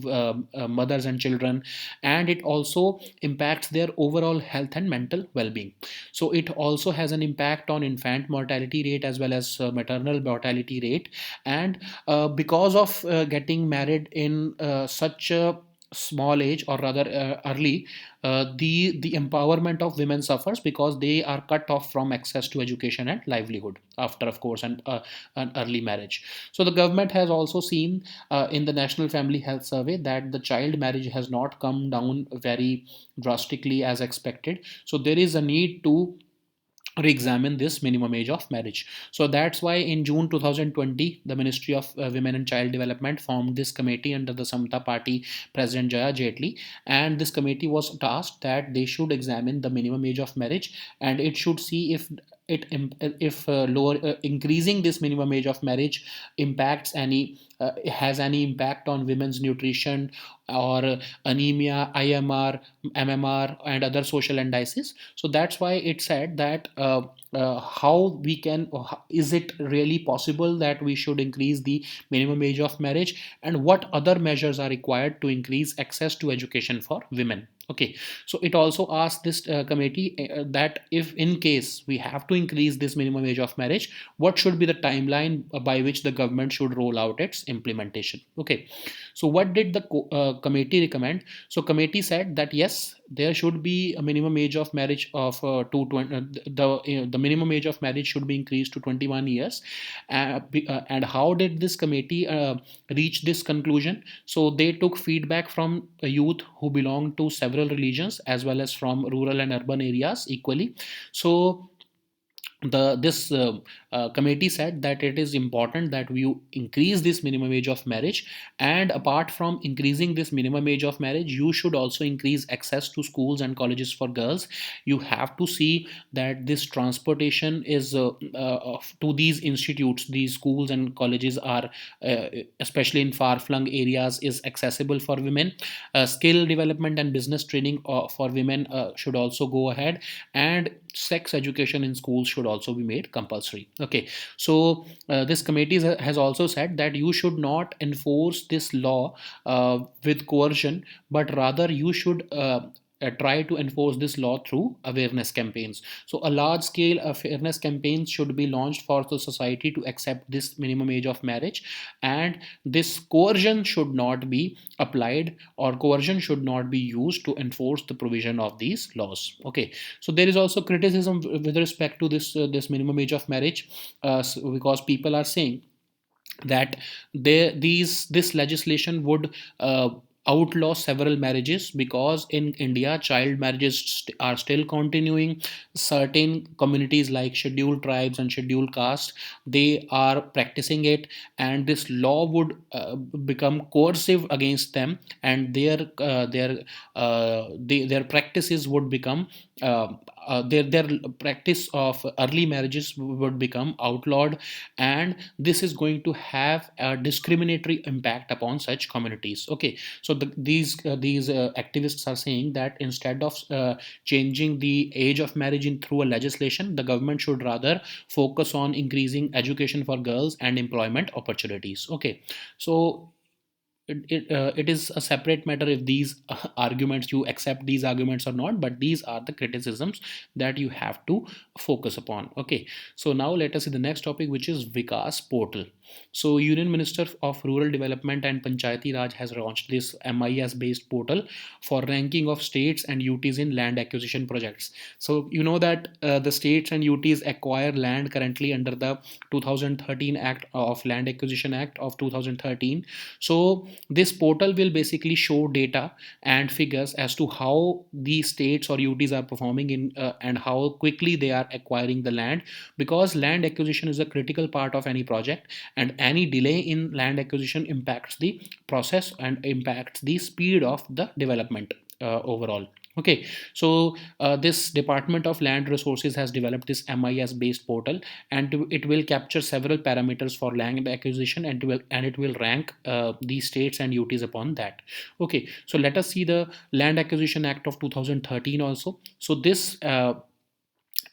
mothers and children, and it also impacts their overall health and mental well-being. So it also has an impact on infant mortality rate as well as maternal mortality rate. And because of getting married in such a small age, or rather early, the empowerment of women suffers because they are cut off from access to education and livelihood after, of course, an early marriage. So the government has also seen in the National Family Health Survey that the child marriage has not come down very drastically as expected. So there is a need to re-examine this minimum age of marriage. So that's why in June 2020 the Ministry of Women and Child Development formed this committee under the Samta Party President Jaya Jetli, and this committee was tasked that they should examine the minimum age of marriage, and it should see if lower increasing this minimum age of marriage impacts any has any impact on women's nutrition or anemia, IMR, MMR, and other social indices. So that's why it said that how we can, is it really possible that we should increase the minimum age of marriage, and what other measures are required to increase access to education for women. Okay, so it also asked this committee that if in case we have to increase this minimum age of marriage, what should be the timeline by which the government should roll out its implementation. Okay, so what did the committee recommend? So committee said that yes, there should be a minimum age of marriage of the minimum age of marriage should be increased to 21 years. And how did this committee reach this conclusion? So they took feedback from a youth who belong to several religions as well as from rural and urban areas equally. So the this committee said that it is important that we increase this minimum age of marriage, and apart from increasing this minimum age of marriage, you should also increase access to schools and colleges for girls. You have to see that this transportation is to these institutes, these schools and colleges are uh, especially in far flung areas, is accessible for women. Skill development and business training for women should also go ahead, and sex education in schools should also be made compulsory. Okay, so this committee has also said that you should not enforce this law with coercion, but rather you should try to enforce this law through awareness campaigns. So a large scale awareness campaigns should be launched for the society to accept this minimum age of marriage, and this coercion should not be applied, or coercion should not be used to enforce the provision of these laws. Okay, so there is also criticism with respect to this minimum age of marriage, because people are saying that this legislation would outlaw several marriages, because in India child marriages are still continuing. Certain communities like scheduled tribes and scheduled caste, they are practicing it, and this law would become coercive against them, and their practices would become their practice of early marriages would become outlawed, and this is going to have a discriminatory impact upon such communities. Okay, so these activists are saying that instead of changing the age of marriage in through a legislation, the government should rather focus on increasing education for girls and employment opportunities. Okay, so it is a separate matter if these arguments, you accept these arguments or not, but these are the criticisms that you have to focus upon. Okay, so now let us see the next topic, which is Vikas portal. So Union Minister of Rural Development and Panchayati Raj has launched this MIS based portal for ranking of states and UTs in land acquisition projects. So you know that the states and UTs acquire land currently under the 2013 Act of Land Acquisition Act of 2013. So this portal will basically show data and figures as to how the states or UTs are performing in and how quickly they are acquiring the land, because land acquisition is a critical part of any project, and any delay in land acquisition impacts the process and impacts the speed of the development overall. Okay, so this Department of Land Resources has developed this MIS based portal, and it will capture several parameters for land acquisition, and it will rank the states and UTs upon that. Okay, so let us see the Land Acquisition Act of 2013 also. So this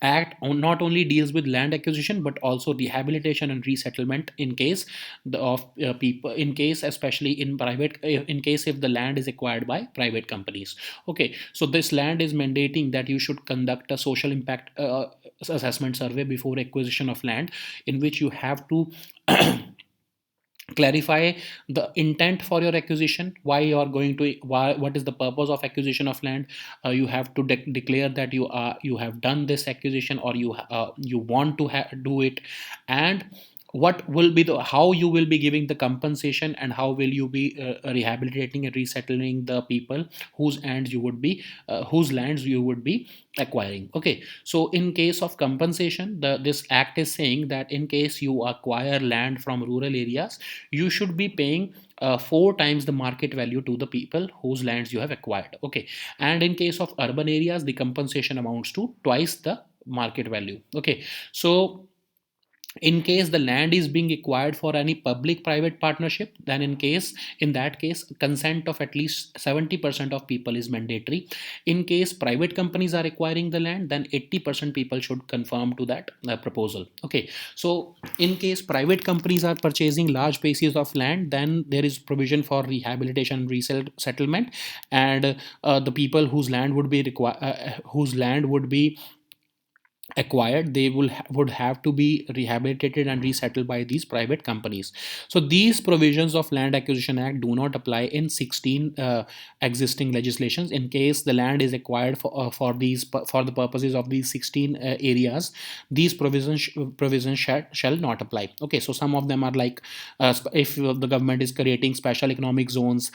act not only deals with land acquisition but also rehabilitation and resettlement in case of people, in case especially in private, in case if the land is acquired by private companies. Okay, so this land is mandating that you should conduct a social impact assessment survey before acquisition of land, in which you have to clarify the intent for your acquisition, why you are going to, what is the purpose of acquisition of land. You have to declare that you have done this acquisition, or you want to do it, and what will be the, how you will be giving the compensation, and how will you be rehabilitating and resettling the people whose lands you would be acquiring. Okay, so in case of compensation, this act is saying that in case you acquire land from rural areas, you should be paying 4 times the market value to the people whose lands you have acquired. Okay, and in case of urban areas, the compensation amounts to twice the market value. Okay, so in case the land is being acquired for any public private partnership, then in that case consent of at least 70% of people is mandatory. In case private companies are acquiring the land, then 80% people should confirm to that proposal. Okay, so in case private companies are purchasing large pieces of land, then there is provision for rehabilitation and resettlement, and the people whose land would be whose land would be acquired, they would have to be rehabilitated and resettled by these private companies. So these provisions of Land Acquisition Act do not apply in 16 existing legislations. In case the land is acquired for the purposes of these 16 areas, these provisions shall not apply. Okay, so some of them are like if the government is creating special economic zones,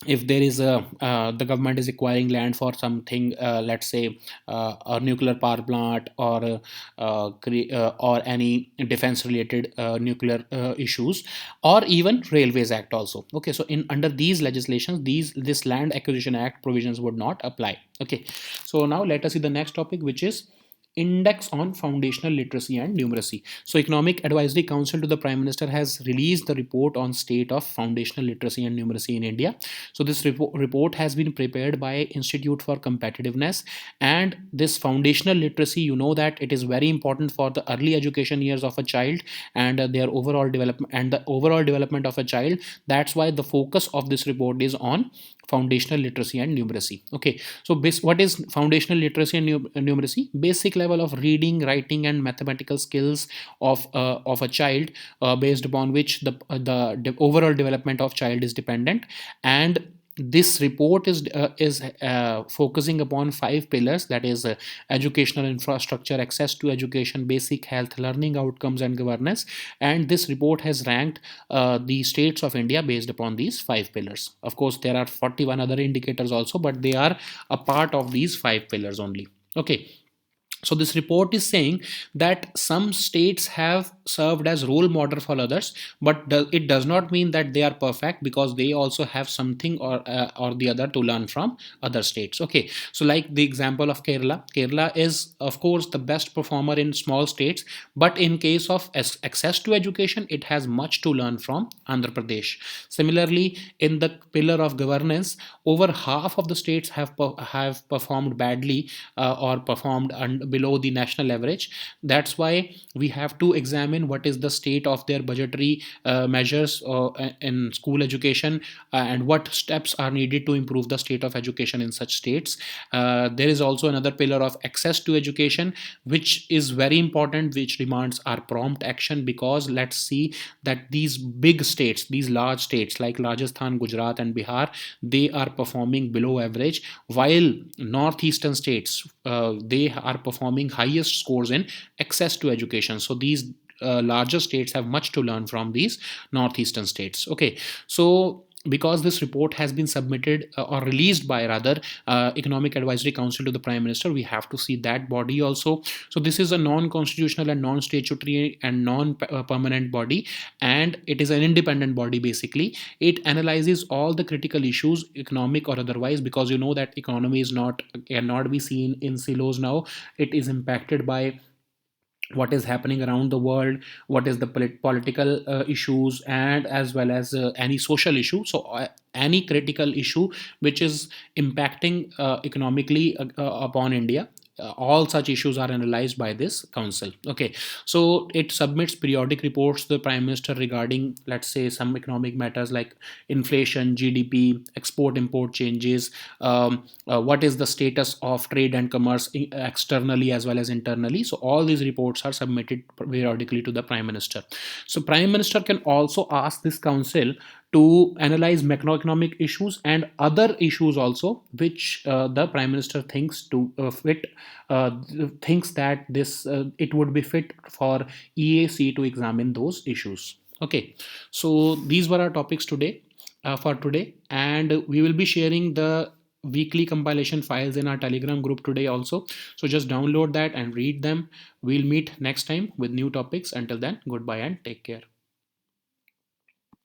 if there is a the government is acquiring land for something, let's say a nuclear power plant, or any defense related nuclear issues, or even railways act also. Okay, so in under these legislations, this land acquisition act provisions would not apply. Okay, so now let us see the next topic, which is index on foundational literacy and numeracy. So economic advisory council to the prime minister has released the report on state of foundational literacy and numeracy in India. So this report has been prepared by Institute for Competitiveness, and this foundational literacy, you know that it is very important for the early education years of a child, and their overall development and the overall development of a child. That's why the focus of this report is on foundational literacy and numeracy. Okay, so what is foundational literacy and numeracy? Basic level of reading, writing, and mathematical skills of a child, based upon which the overall development of child is dependent. And this report is focusing upon five pillars, that is educational infrastructure, access to education, basic health, learning outcomes, and governance. And this report has ranked the states of India based upon these five pillars. Of course, there are 41 other indicators also, but they are a part of these five pillars only. Okay, so this report is saying that some states have served as role model for others, but it does not mean that they are perfect, because they also have something or the other to learn from other states. Okay, so like the example of Kerala is of course the best performer in small states, but in case of access to education, it has much to learn from Andhra Pradesh. Similarly, in the pillar of governance, over half of the states have performed badly, or performed below the national average. That's why we have to examine what is the state of their budgetary measures in school education, and what steps are needed to improve the state of education in such states. There is also another pillar of access to education, which is very important, which demands our prompt action, because let's see that these big states, these large states like Rajasthan, Gujarat, and Bihar, they are performing below average, while northeastern states, they are performing highest scores in access to education. So these larger states have much to learn from these northeastern states. Okay, so because this report has been submitted, or released by rather economic advisory council to the prime minister, we have to see that body also. So this is a non-constitutional and non-statutory and non-permanent body, and it is an independent body. Basically, it analyzes all the critical issues, economic or otherwise, because you know that economy is not cannot be seen in silos now. It is impacted by what is happening around the world, what is the political issues, and as well as any social issue. So any critical issue which is impacting economically upon India, all such issues are analyzed by this council. Okay, so it submits periodic reports to the prime minister regarding, let's say, some economic matters like inflation, GDP, export import changes, what is the status of trade and commerce externally as well as internally. So all these reports are submitted periodically to the prime minister. So prime minister can also ask this council to analyze macroeconomic issues and other issues also, which the prime minister thinks that this it would be fit for EAC to examine those issues. Okay, so these were our topics today, for today, and we will be sharing the weekly compilation files in our Telegram group today also. So just download that and read them. We'll meet next time with new topics. Until then, goodbye and take care.